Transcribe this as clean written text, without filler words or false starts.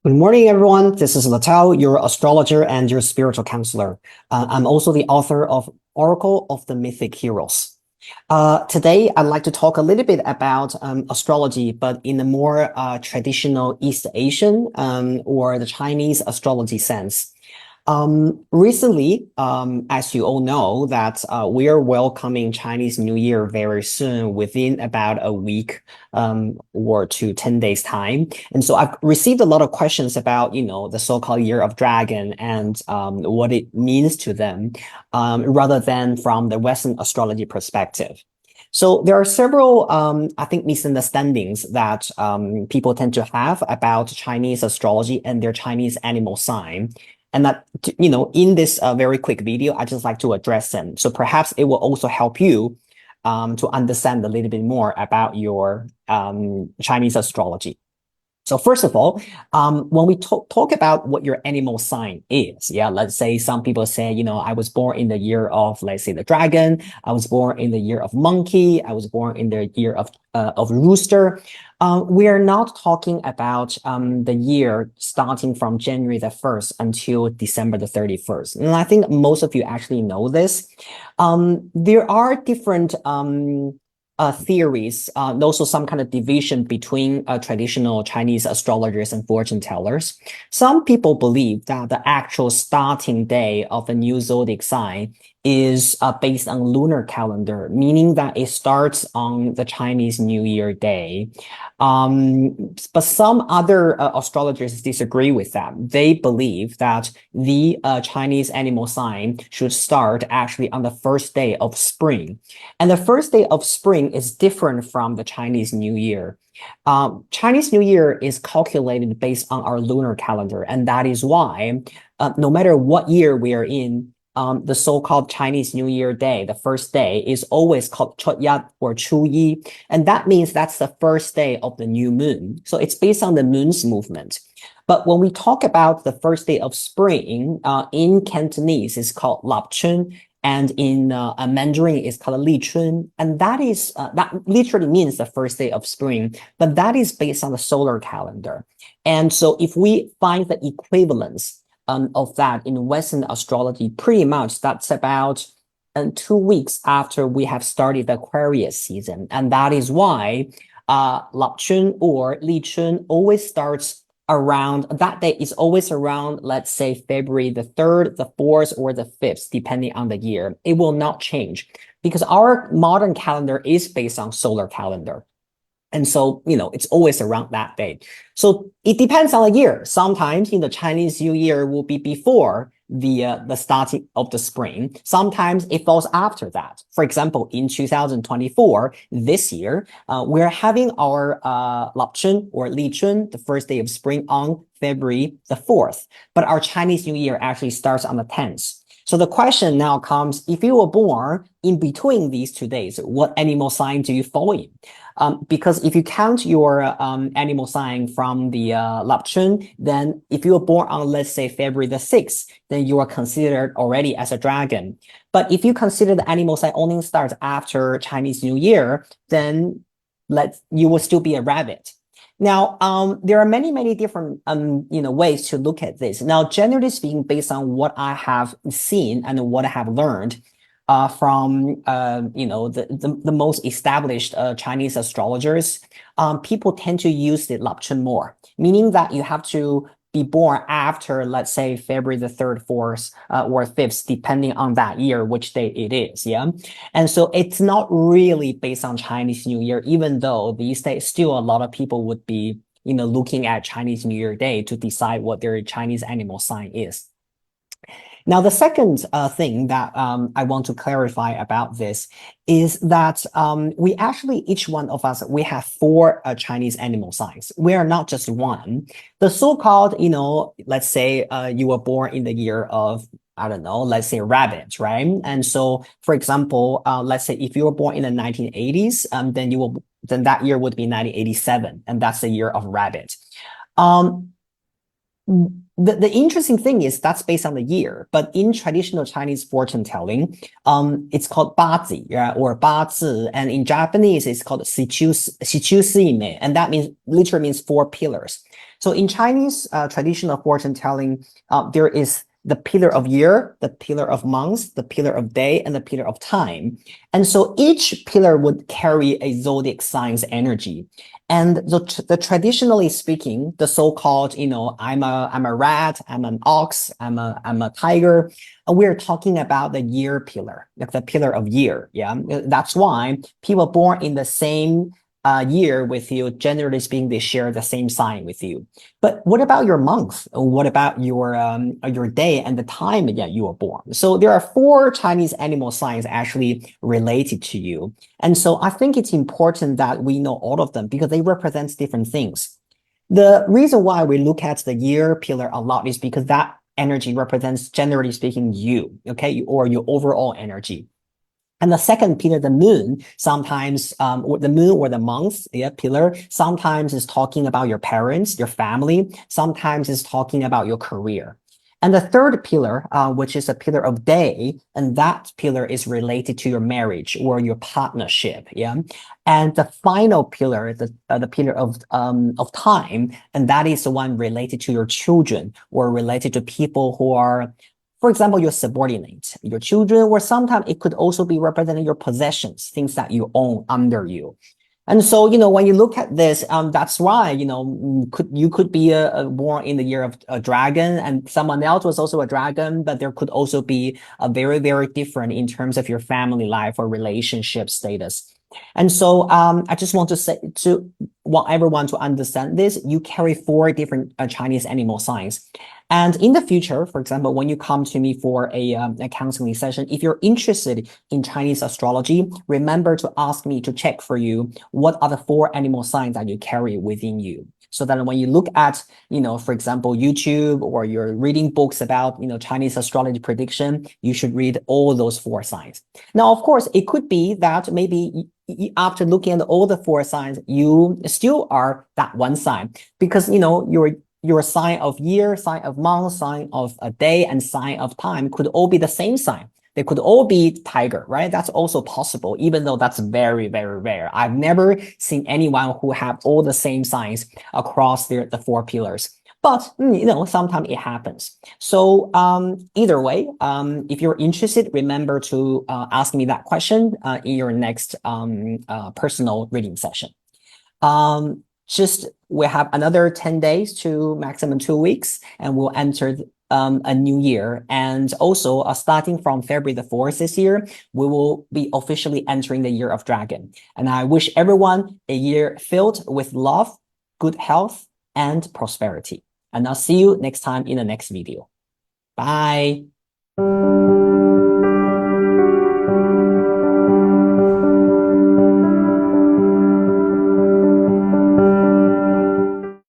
Good morning, everyone. This is Latao, your astrologer and your spiritual counselor. I'm also the author of Oracle of the Mythic Heroes. Today, I'd like to talk a little bit about astrology, but in a more traditional East Asian or the Chinese astrology sense. Recently, as you all know, that we are welcoming Chinese New Year very soon, within about a week or to 10 days time. And so I've received a lot of questions about, the so-called Year of Dragon and what it means to them, rather than from the Western astrology perspective. So there are several, I think, misunderstandings that people tend to have about Chinese astrology and their Chinese animal sign. And that, in this very quick video, I just like to address them. So perhaps it will also help you to understand a little bit more about your Chinese astrology. So first of all, when we talk about what your animal sign is, yeah, let's say some people say, I was born in the year of, let's say, the dragon. I was born in the year of monkey. I was born in the year of rooster. We are not talking about the year starting from January the 1st until December the 31st. And I think most of you actually know this. There are different theories, also some kind of division between traditional Chinese astrologers and fortune tellers. Some people believe that the actual starting day of a new zodiac sign is based on lunar calendar, meaning that it starts on the Chinese New Year day. But some other astrologers disagree with that. They believe that the Chinese animal sign should start actually on the first day of spring. And the first day of spring is different from the Chinese New Year. Chinese New Year is calculated based on our lunar calendar, and that is why no matter what year we are in, the so-called Chinese New Year day, the first day, is always called Chotya or Chuyi, and that means that's the first day of the new moon. So it's based on the moon's movement. But when we talk about the first day of spring, in Cantonese, it's called Lap Chun, and in Mandarin, it's called Li Chun, and that literally means the first day of spring. But that is based on the solar calendar, and so if we find the equivalence of that in Western astrology, pretty much that's about 2 weeks after we have started the Aquarius season, and that is why Lap Chun or Li Chun always starts around that day is always around, let's say, February the 3rd, the 4th, or the 5th, depending on the year. It will not change because our modern calendar is based on solar calendar. And so, it's always around that date. So it depends on the year. Sometimes in the Chinese New Year will be before the starting of the spring. Sometimes it falls after that. For example, in 2024, this year, we're having our Lap Chun or Li Chun, the first day of spring, on February the 4th. But our Chinese New Year actually starts on the 10th. So the question now comes, if you were born in between these 2 days, what animal sign do you fall in? Because if you count your animal sign from the Lap Chun, then if you were born on, let's say, February the 6th, then you are considered already as a dragon. But if you consider the animal sign only starts after Chinese New Year, then you will still be a rabbit. Now, there are many, many different, ways to look at this. Now, generally speaking, based on what I have seen and what I have learned, from the most established Chinese astrologers, people tend to use the Lap Chun more, meaning that you have to be born after, let's say, February the 3rd, 4th, or 5th, depending on that year, which day it is. Yeah. And so it's not really based on Chinese New Year, even though these days still a lot of people would be, looking at Chinese New Year day to decide what their Chinese animal sign is. Now, the second thing that I want to clarify about this is that we actually, each one of us, we have four Chinese animal signs. We are not just one. The so-called, let's say you were born in the year of, I don't know, let's say rabbit, right? And so, for example, let's say if you were born in the 1980s, then that year would be 1987, and that's the year of rabbit. Um, The interesting thing is that's based on the year, but in traditional Chinese fortune telling, it's called bazi, yeah, or bazi, and in Japanese it's called shichusime, and that means literally means four pillars. So in Chinese traditional fortune telling, there is the pillar of year, the pillar of months, the pillar of day, and the pillar of time. And so each pillar would carry a zodiac sign's energy. And the traditionally speaking, the so-called, I'm a rat, I'm an ox, I'm a tiger. And we're talking about the year pillar, like the pillar of year. Yeah. That's why people born in the same year with you, generally speaking, they share the same sign with you. But what about your month? What about your day and the time that you were born? So there are four Chinese animal signs actually related to you. And so I think it's important that we know all of them because they represent different things. The reason why we look at the year pillar a lot is because that energy represents, generally speaking, you, okay, or your overall energy. And the second pillar, the moon, sometimes or the moon or the month, yeah, pillar, sometimes is talking about your parents, your family, sometimes is talking about your career. And the third pillar, which is a pillar of day, and that pillar is related to your marriage or your partnership, yeah. And the final pillar, the pillar of time, and that is the one related to your children or related to people who are, for example, your subordinate, your children, or sometimes it could also be representing your possessions, things that you own under you. And so, when you look at this, that's why, you could be born in the year of a dragon and someone else was also a dragon, but there could also be a very, very different in terms of your family life or relationship status. And so, I just want to say want everyone to understand this. You carry four different Chinese animal signs. And in the future, for example, when you come to me for a counseling session, if you're interested in Chinese astrology, remember to ask me to check for you what are the four animal signs that you carry within you. So that when you look at, for example, YouTube or you're reading books about, Chinese astrology prediction, you should read all those four signs. Now, of course, it could be that maybe after looking at all the four signs, you still are that one sign because, your sign of year, sign of month, sign of a day, and sign of time could all be the same sign. They could all be tiger, right? That's also possible, even though that's very, very rare. I've never seen anyone who have all the same signs across the four pillars. But, sometimes it happens. So either way, if you're interested, remember to ask me that question in your next personal reading session. Just we have another 10 days to maximum 2 weeks, and we'll enter a new year. And also, starting from February the 4th this year, we will be officially entering the year of dragon. And I wish everyone a year filled with love, good health, and prosperity. And I'll see you next time in the next video. Bye.